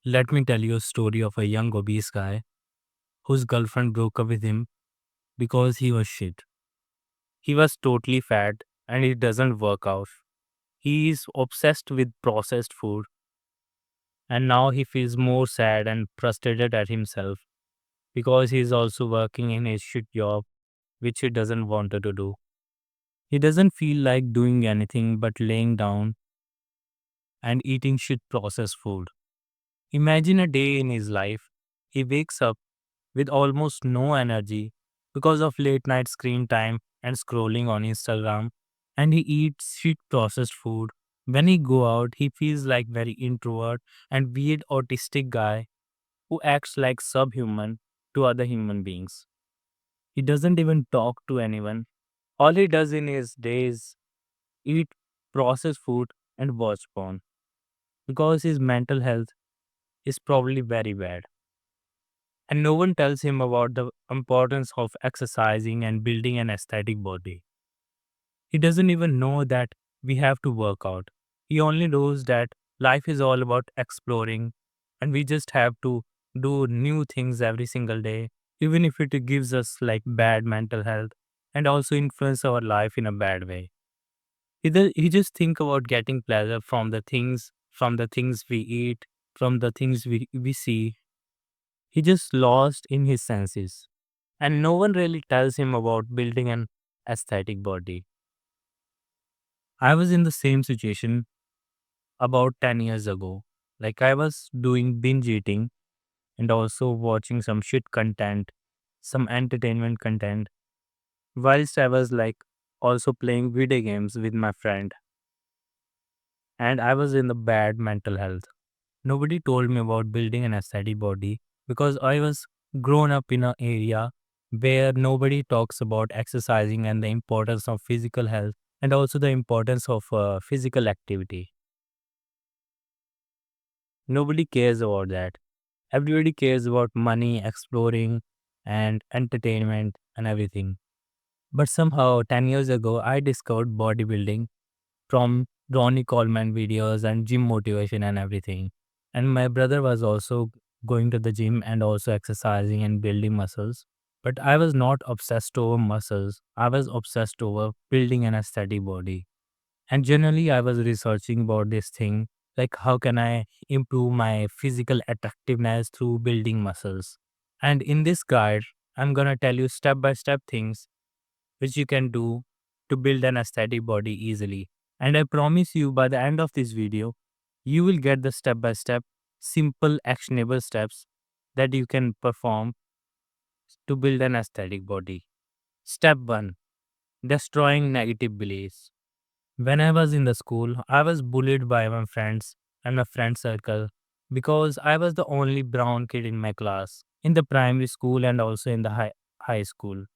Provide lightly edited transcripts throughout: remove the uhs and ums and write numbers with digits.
Let me tell you a story of a young obese guy whose girlfriend broke up with him because he was shit. He was totally fat and it doesn't work out. He is obsessed with processed food and now he feels more sad and frustrated at himself because he is also working in a shit job which he doesn't want to do. He doesn't feel like doing anything but laying down and eating shit processed food. Imagine a day in his life. He wakes up with almost no energy because of late night screen time and scrolling on Instagram, and he eats shit processed food. When he go out, he feels like very introvert and weird autistic guy who acts like subhuman to other human beings. He doesn't even talk to anyone. All he does in his day is eat processed food and watch porn because his mental health is probably very bad. And no one tells him about the importance of exercising and building an aesthetic body. He doesn't even know that we have to work out. He only knows that life is all about exploring and we just have to do new things every single day, even if it gives us like bad mental health and also influence our life in a bad way. He just think about getting pleasure from the things we eat, from the things we see. He just lost in his senses. And no one really tells him about building an aesthetic body. I was in the same situation about 10 years ago. Like I was doing binge eating and also watching some shit content, some entertainment content, whilst I was like also playing video games with my friend. And I was in the bad mental health. Nobody told me about building an aesthetic body because I was grown up in an area where nobody talks about exercising and the importance of physical health and also the importance of physical activity. Nobody cares about that. Everybody cares about money, exploring, and entertainment and everything. But somehow, 10 years ago, I discovered bodybuilding from Ronnie Coleman videos and gym motivation and everything. And my brother was also going to the gym and also exercising and building muscles. But I was not obsessed over muscles. I was obsessed over building an aesthetic body. And generally, I was researching about this thing like how can I improve my physical attractiveness through building muscles. And in this guide, I'm gonna tell you step by step things which you can do to build an aesthetic body easily. And I promise you, by the end of this video, you will get the step by step, simple, actionable steps that you can perform to build an aesthetic body. Step 1: Destroying negative beliefs. When I was in the school, I was bullied by my friends and my friend circle because I was the only brown kid in my class, in the primary school and also in the high school.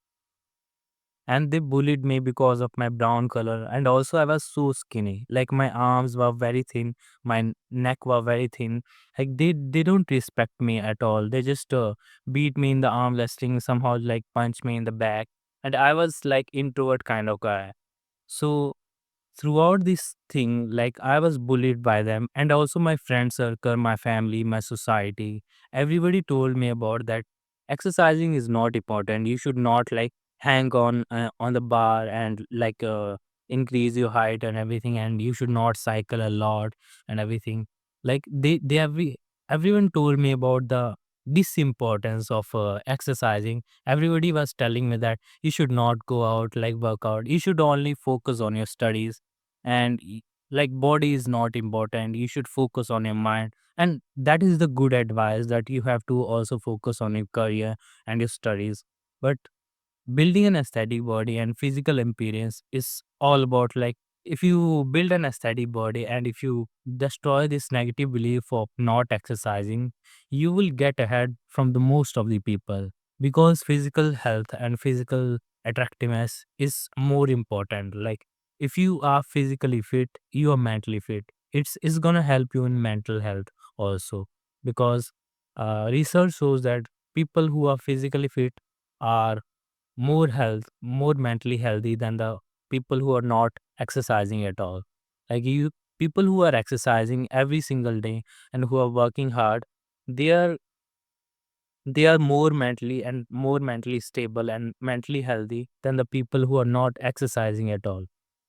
And they bullied me because of my brown color, and also I was so skinny, like my arms were very thin, my neck were very thin. Like they don't respect me at all. They just beat me in the arm wrestling, somehow like punch me in the back. And I was like introvert kind of guy. So throughout this thing, like I was bullied by them, and also my friend circle, my family, my society, everybody told me about that exercising is not important. You should not like hang on the bar and like increase your height and everything, and you should not cycle a lot and everything. Like everyone told me about the disimportance of exercising. Everybody was telling me that you should not go out like work out, you should only focus on your studies, and like body is not important, you should focus on your mind. And that is the good advice, that you have to also focus on your career and your studies. But building an aesthetic body and physical appearance is all about like, if you build an aesthetic body and if you destroy this negative belief of not exercising, you will get ahead from the most of the people, because physical health and physical attractiveness is more important. Like if you are physically fit, you are mentally fit. It's gonna help you in mental health also, because research shows that people who are physically fit are more mentally healthy than the people who are not exercising at all. Like you, people who are exercising every single day and who are working hard, they are they are more mentally stable and mentally healthy than the people who are not exercising at all.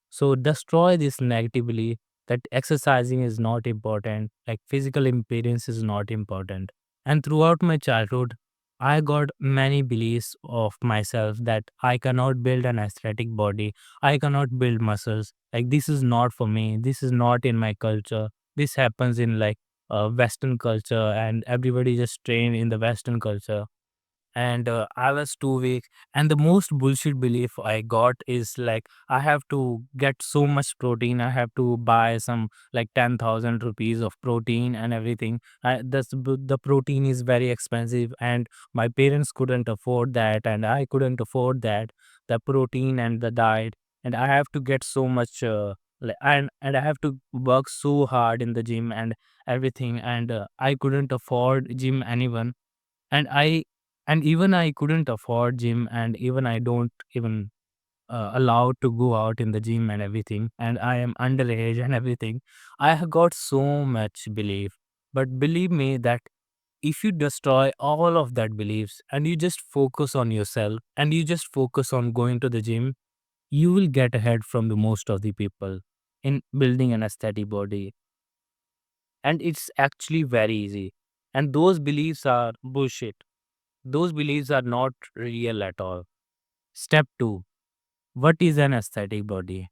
So destroy this negative belief that exercising is not important, like physical appearance is not important. And throughout my childhood, I got many beliefs of myself that I cannot build an aesthetic body, I cannot build muscles. Like this is not for me, this is not in my culture. This happens in like Western culture, and everybody just train in the Western culture, and I was too weak. And the most bullshit belief I got is like I have to get so much protein. I have to buy some like 10,000 rupees of protein and everything. The protein is very expensive, and my parents couldn't afford that, and I couldn't afford that, the protein and the diet. And I have to get so much. And I have to work so hard in the gym and everything, and I couldn't afford gym anyone, and even I couldn't afford gym, and even I don't even allowed to go out in the gym and everything, and I am underage and everything. I have got so much belief, but believe me that if you destroy all of that beliefs and you just focus on yourself and you just focus on going to the gym, you will get ahead from the most of the people in building an aesthetic body. And it's actually very easy, and those beliefs are bullshit. Those beliefs are not real at all. Step 2. What is an aesthetic body?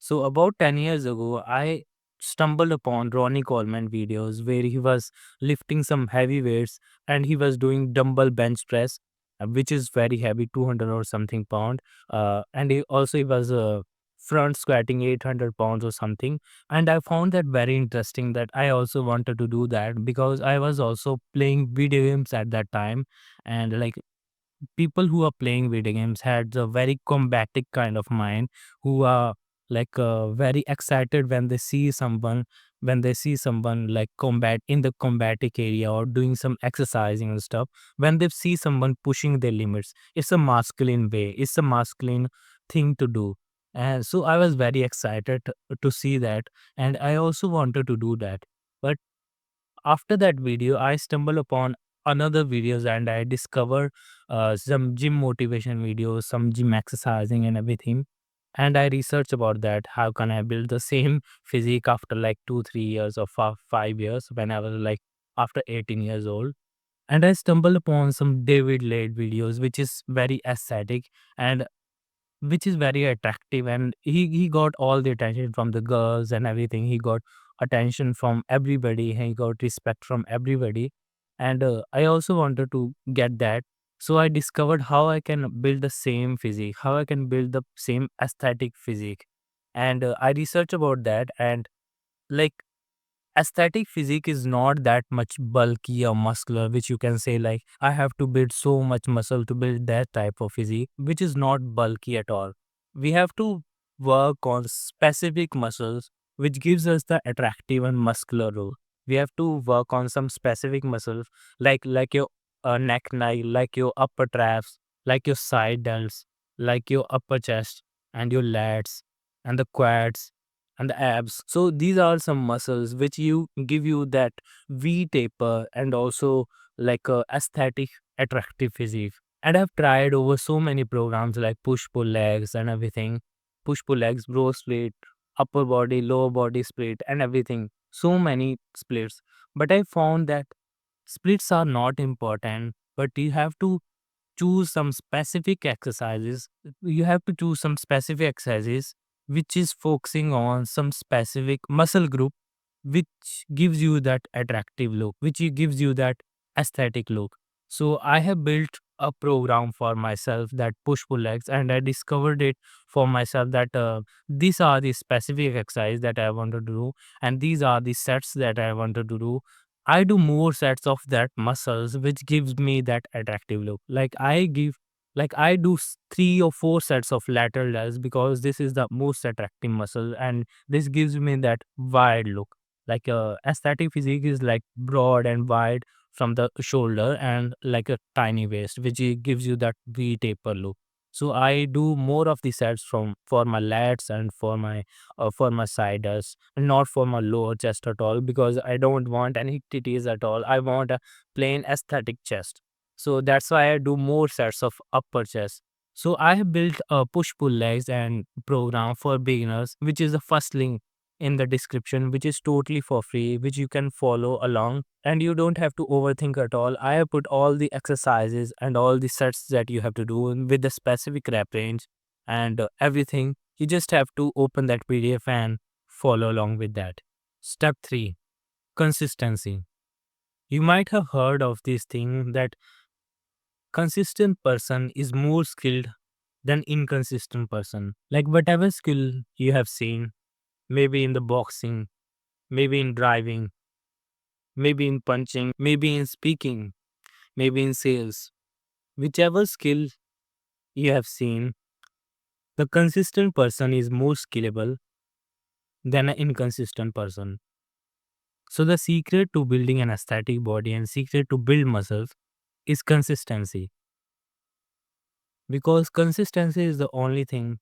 So, about 10 years ago, I stumbled upon Ronnie Coleman videos where he was lifting some heavy weights and he was doing dumbbell bench press, which is very heavy, 200 or something pound. And he was front squatting 800 pounds or something. And I found that very interesting that I also wanted to do that because I was also playing video games at that time. And like people who are playing video games had a very combative kind of mind, who are like very excited when they see someone like combat in the combative area or doing some exercising and stuff. When they see someone pushing their limits, it's a masculine way, it's a masculine thing to do. And so I was very excited to see that, and I also wanted to do that. But after that video, I stumbled upon another videos, and I discovered some gym motivation videos, some gym exercising and everything. And I researched about that. How can I build the same physique after like 2, 3 years or 5 years when I was like after 18 years old? And I stumbled upon some David Lade videos, which is very aesthetic and which is very attractive, and he got all the attention from the girls and everything. He got attention from everybody, he got respect from everybody. And I also wanted to get that. So I discovered how I can build the same physique, how I can build the same aesthetic physique. And I researched about that, and like aesthetic physique is not that much bulky or muscular, which you can say like I have to build so much muscle to build that type of physique, which is not bulky at all. We have to work on specific muscles which gives us the attractive and muscular role. We have to work on some specific muscles like your neck, like your upper traps, like your side delts, like your upper chest and your lats and the quads and the abs. So these are some muscles which you give you that V taper and also like a aesthetic attractive physique. And I've tried over so many programs like push pull legs and everything, push pull legs, bro split, upper body, lower body split, and everything. So many splits, but I found that splits are not important. But you have to choose some specific exercises. You have to choose some specific exercises which is focusing on some specific muscle group, which gives you that attractive look, which gives you that aesthetic look. So I have built a program for myself that push pull legs, and I discovered it for myself that these are the specific exercise that I wanted to do, and these are the sets that I wanted to do. I do more sets of that muscles, which gives me that attractive look. Like I do 3 or 4 sets of lateral delts because this is the most attractive muscle, and this gives me that wide look. Like aesthetic physique is like broad and wide from the shoulder and like a tiny waist, which gives you that V taper look. So I do more of the sets from for my lats and for my siders, not for my lower chest at all, because I don't want any titties at all. I want a plain aesthetic chest. So that's why I do more sets of upper chest. So I have built a push pull legs and program for beginners, which is the first link in the description, which is totally for free, which you can follow along and you don't have to overthink at all. I have put all the exercises and all the sets that you have to do with the specific rep range and everything. You just have to open that PDF and follow along with that. Step 3, consistency. You might have heard of this thing that consistent person is more skilled than inconsistent person. Like whatever skill you have seen, maybe in the boxing, maybe in driving, maybe in punching, maybe in speaking, maybe in sales, whichever skill you have seen, the consistent person is more skillable than an inconsistent person. So the secret to building an aesthetic body and secret to build muscles is consistency, because consistency is the only thing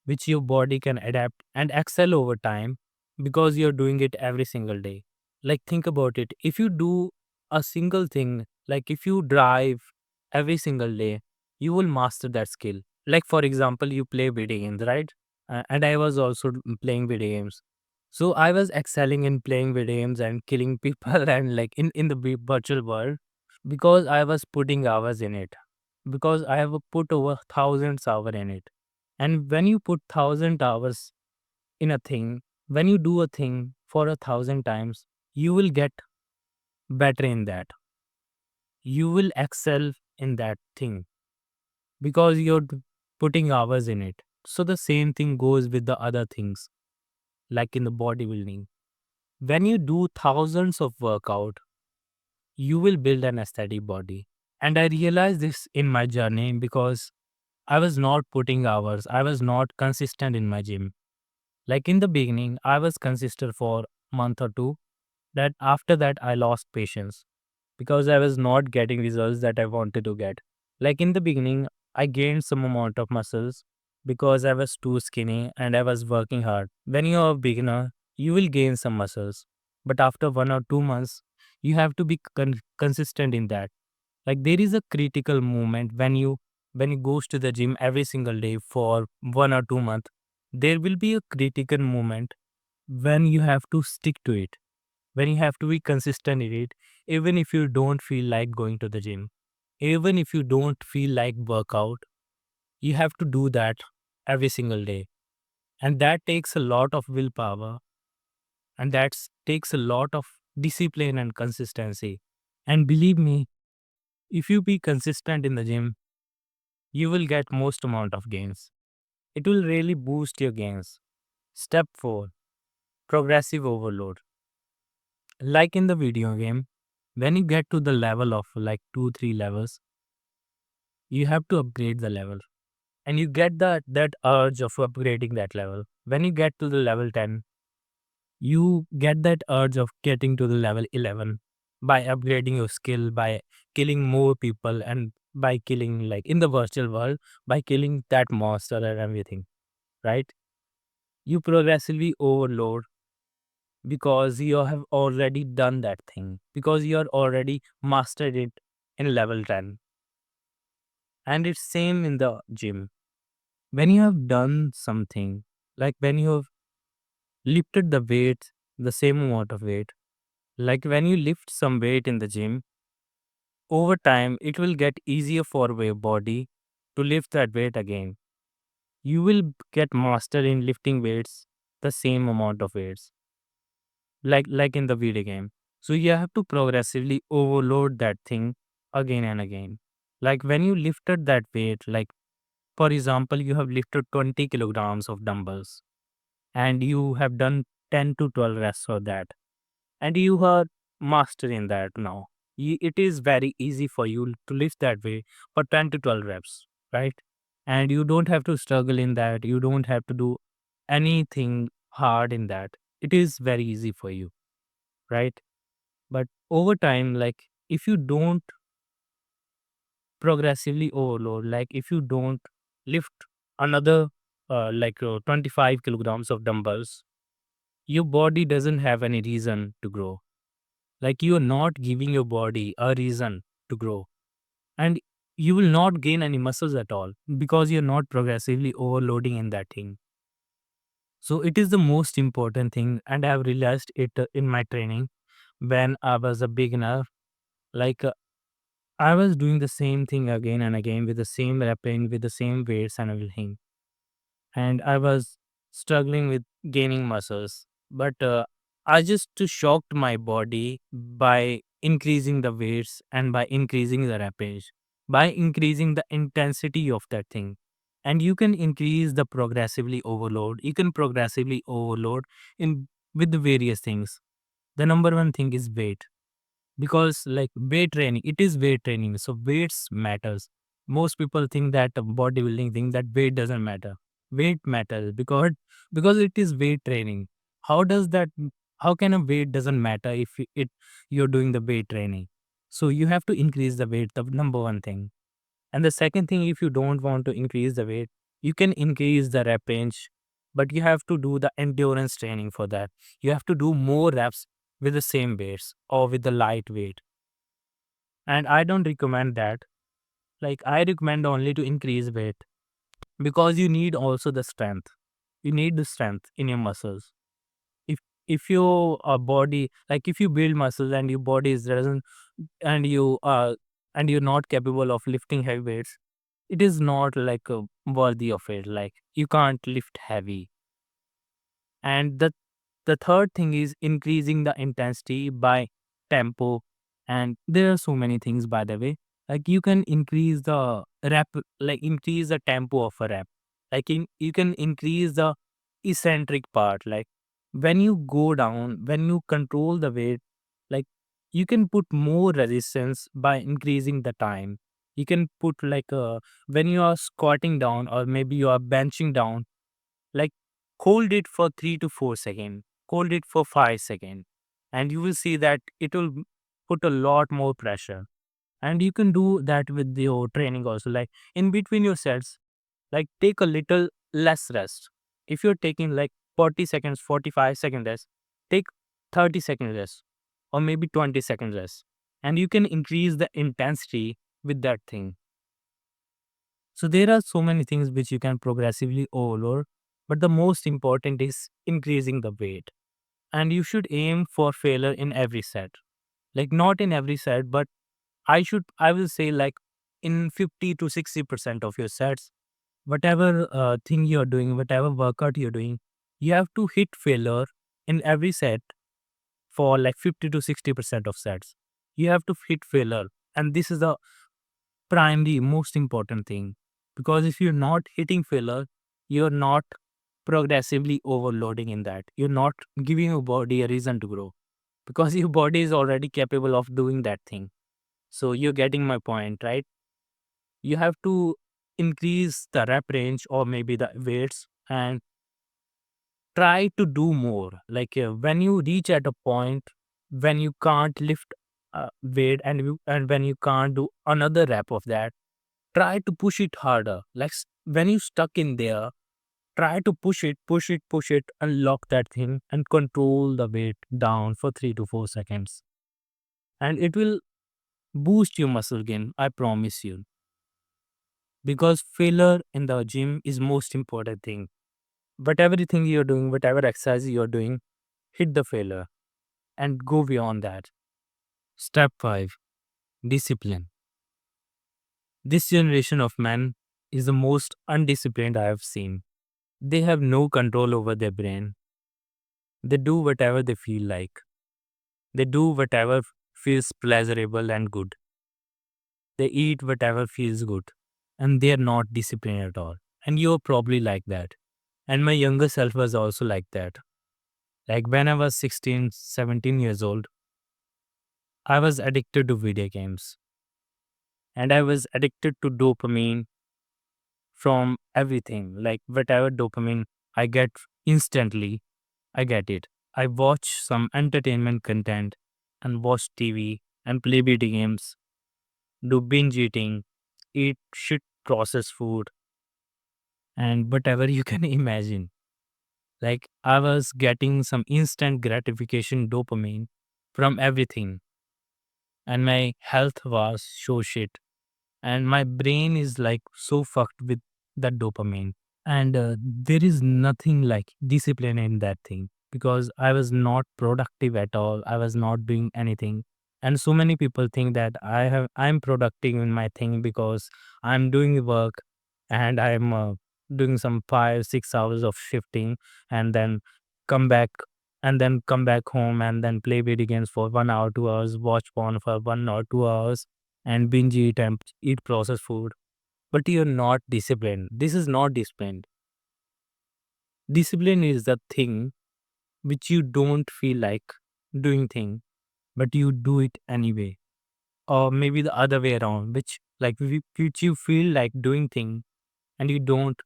which your body can adapt and excel over time, because you're doing it every single day. Like think about it. If you do a single thing, like if you drive every single day, you will master that skill. Like for example, you play video games, right? And I was also playing video games. So I was excelling in playing video games and killing people and like in the virtual world, because I was putting hours in it. Because I have put over thousands hour in it. And when you put 1,000 hours in a thing, when you do a thing for 1,000 times, you will get better in that. You will excel in that thing because you're putting hours in it. So the same thing goes with the other things, like in the bodybuilding. When you do thousands of workout, you will build an aesthetic body. And I realized this in my journey because I was not putting hours. I was not consistent in my gym. Like in the beginning, I was consistent for month or two. That after that, I lost patience because I was not getting results that I wanted to get. Like in the beginning, I gained some amount of muscles because I was too skinny and I was working hard. When you are a beginner, you will gain some muscles, but after 1 or 2 months, you have to be consistent in that. Like there is a critical moment when you goes to the gym every single day for 1 or 2 months. There will be a critical moment when you have to stick to it, when you have to be consistent in it, even if you don't feel like going to the gym, even if you don't feel like workout, you have to do that every single day. And that takes a lot of willpower, and that takes a lot of discipline and consistency. And believe me, if you be consistent in the gym, you will get most amount of gains. It will really boost your gains. Step 4, progressive overload. Like in the video game, when you get to the level of like 2 3 levels, you have to upgrade the level, and you get that urge of upgrading that level. When you get to the level 10, you get that urge of getting to the level 11 by upgrading your skill, by killing more people, and by killing, like in the virtual world, by killing that monster and everything, right? You progressively overload because you have already done that thing, because you are already mastered it in level 10. And it's same in the gym. When you have done something, like when you have lifted the weight, the same amount of weight, like when you lift some weight in the gym, over time it will get easier for your body to lift that weight again. You will get master in lifting weights, the same amount of weights, like in the video game. So you have to progressively overload that thing again and again. Like when you lifted that weight, like for example, you have lifted 20 kilograms of dumbbells and you have done 10 to 12 reps for that, and you are mastering that now. It is very easy for you to lift that way for 10 to 12 reps, right? And you don't have to struggle in that. You don't have to do anything hard in that. It is very easy for you, right? But over time, like if you don't progressively overload, like if you don't lift another 25 kilograms of dumbbells, your body doesn't have any reason to grow. Like you are not giving your body a reason to grow, and you will not gain any muscles at all because you're not progressively overloading in that thing. So it is the most important thing, and I have realized it in my training when I was a beginner. Like I was doing the same thing again and again with the same rep range, with the same weights and everything, and I was struggling with gaining muscles. But I just shocked my body by increasing the weights and by increasing the rapage, by increasing the intensity of that thing. And you can increase the progressively overload. You can progressively overload in with the various things. The number one thing is weight, because like weight training, it is weight training, so weights matters. Most people think that bodybuilding think that weight doesn't matter. Weight matters because it is weight training. How does that, how can a weight doesn't matter if you're doing the weight training? So you have to increase the weight, the number one thing. And the second thing, if you don't want to increase the weight, you can increase the rep range, but you have to do the endurance training for that. You have to do more reps with the same weights or with the light weight. And I don't recommend that. Like I recommend only to increase weight because you need also the strength. You need the strength in your muscles. If if your body, like if you build muscles and your body is doesn't, and you're not capable of lifting heavy weights, it is not like worthy of it. Like you can't lift heavy. And the third thing is increasing the intensity by tempo. And there are so many things, by the way. Like you can increase the rep, like increase the tempo of a rep. Like you can increase the eccentric part. Like when you go down, when you control the weight, like you can put more resistance by increasing the time. You can put like when you are squatting down or maybe you are benching down, like hold it for 3 to 4 seconds, hold it for 5 seconds, and you will see that it will put a lot more pressure. And you can do that with your training also. Like in between your sets, like take a little less rest. If you're taking like 40 seconds, 45 seconds rest, take 30 seconds rest or maybe 20 seconds rest. And you can increase the intensity with that thing. So there are so many things which you can progressively overload, but the most important is increasing the weight. And you should aim for failure in every set. Like not in every set, but I will say like in 50 to 60% of your sets, whatever thing you're doing, whatever workout you're doing, you have to hit failure in every set for like 50 to 60% of sets. You have to hit failure. And this is the primary most important thing, because if you're not hitting filler, you're not progressively overloading in that. You're not giving your body a reason to grow because your body is already capable of doing that thing. So you're getting my point, right? You have to increase the rep range or maybe the weights and try to do more. Like when you reach at a point when you can't lift weight, and when you can't do another rep of that, try to push it harder. Like when you stuck in there, try to push it, and lock that thing and control the weight down for 3 to 4 seconds. And it will boost your muscle gain, I promise you. Because failure in the gym is most important thing. Whatever thing you're doing, whatever exercise you're doing, hit the failure and go beyond that. Step 5, discipline. This generation of men is the most undisciplined I have seen. They have no control over their brain. They do whatever they feel like. They do whatever feels pleasurable and good. They eat whatever feels good. And they are not disciplined at all. And you're probably like that. And my younger self was also like that. Like when I was 16, 17 years old, I was addicted to video games. And I was addicted to dopamine from everything. Like whatever dopamine I get instantly, I get it. I watch some entertainment content and watch TV and play video games, do binge eating, eat shit processed food, and whatever you can imagine. Like I was getting some instant gratification dopamine from everything, and my health was so shit. And my brain is like so fucked with that dopamine. And there is nothing like discipline in that thing because I was not productive at all. I was not doing anything. And so many people think that I'm productive in my thing because I'm doing work and I'm doing some 5 6 hours of shifting, and then come back come back home and then play video games for 1 hour 2 hours, watch porn for 1 or 2 hours, and binge eat and eat processed food. But you're not disciplined. This is not discipline. Discipline is the thing which you don't feel like doing thing, but you do it anyway. Or maybe the other way around, which you feel like doing thing and you don't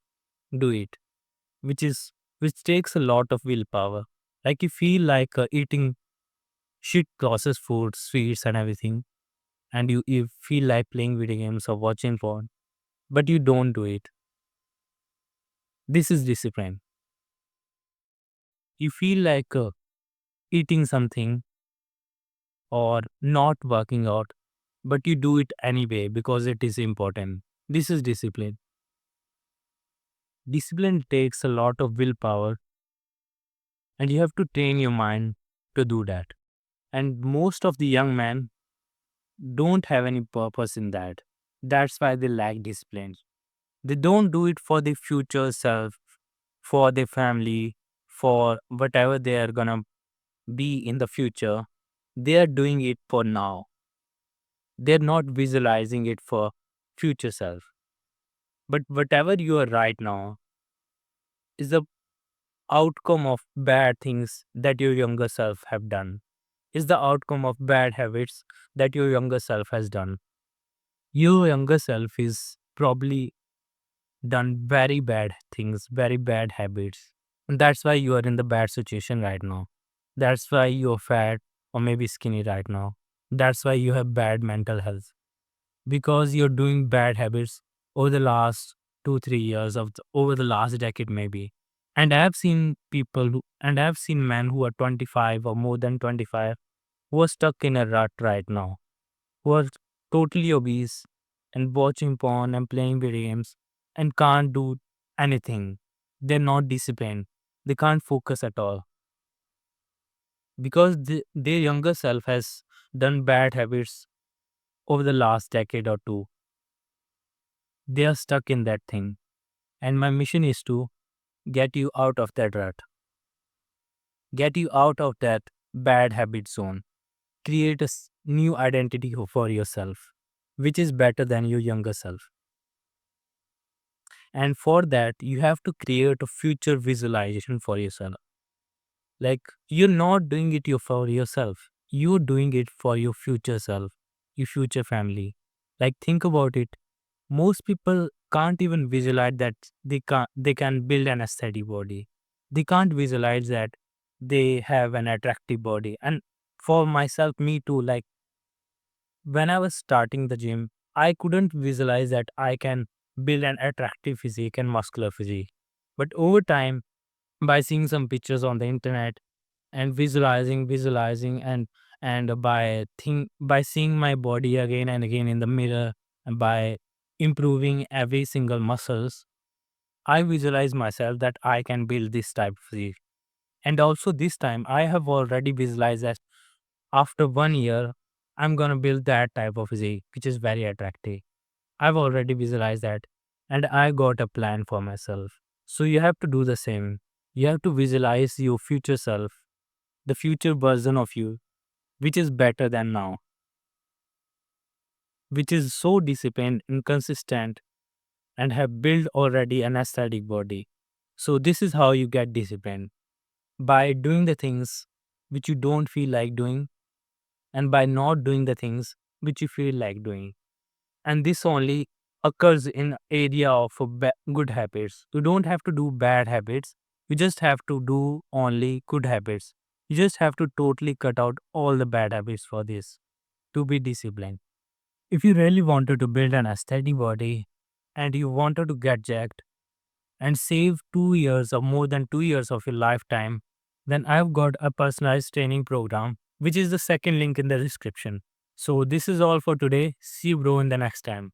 do it, which is which takes a lot of willpower. Like you feel like eating shit processed food, sweets and everything, and you feel like playing video games or watching porn, but you don't do it. This is discipline. You feel like eating something or not working out, but you do it anyway because it is important. This is discipline. Discipline takes a lot of willpower, and you have to train your mind to do that. And most of the young men don't have any purpose in that. That's why they lack discipline. They don't do it for their future self, for their family, for whatever they are gonna be in the future. They are doing it for now. They're not visualizing it for future self. But whatever you are right now is the outcome of bad things that your younger self have done. Is the outcome of bad habits that your younger self has done. Your younger self is probably done very bad things, very bad habits. And that's why you are in the bad situation right now. That's why you're fat or maybe skinny right now. That's why you have bad mental health. Because you're doing bad habits over the last 2 3 years over the last decade maybe. And I've seen men who are 25 or more than 25 who are stuck in a rut right now, who are totally obese and watching porn and playing video games and can't do anything. They're not disciplined. They can't focus at all because their younger self has done bad habits over the last decade or two. They are stuck in that thing. And my mission is to get you out of that rut, get you out of that bad habit zone, create a new identity for yourself, which is better than your younger self. And for that, you have to create a future visualization for yourself. Like you're not doing it for yourself, you're doing it for your future self, your future family. Like think about it. Most people can't even visualize that they can build an aesthetic body. They can't visualize that they have an attractive body. And for myself, me too, like when I was starting the gym, I couldn't visualize that I can build an attractive physique and muscular physique. But over time, by seeing some pictures on the internet and visualizing and by seeing my body again and again in the mirror, and by improving every single muscles, I visualize myself that I can build this type of physique. And also this time I have already visualized that after 1 year I'm gonna build that type of physique which is very attractive. I've already visualized that, and I got a plan for myself. So you have to do the same. You have to visualize your future self, the future version of you, which is better than now, which is so disciplined and consistent and have built already an aesthetic body. So this is how you get disciplined, by doing the things which you don't feel like doing, and by not doing the things which you feel like doing. And this only occurs in area of good habits. You don't have to do bad habits. You just have to do only good habits. You just have to totally cut out all the bad habits for this to be disciplined. If you really wanted to build an aesthetic body and you wanted to get jacked, and save 2 years or more than 2 years of your lifetime, then I've got a personalized training program, which is the second link in the description. So, this is all for today. See you, bro, in the next time.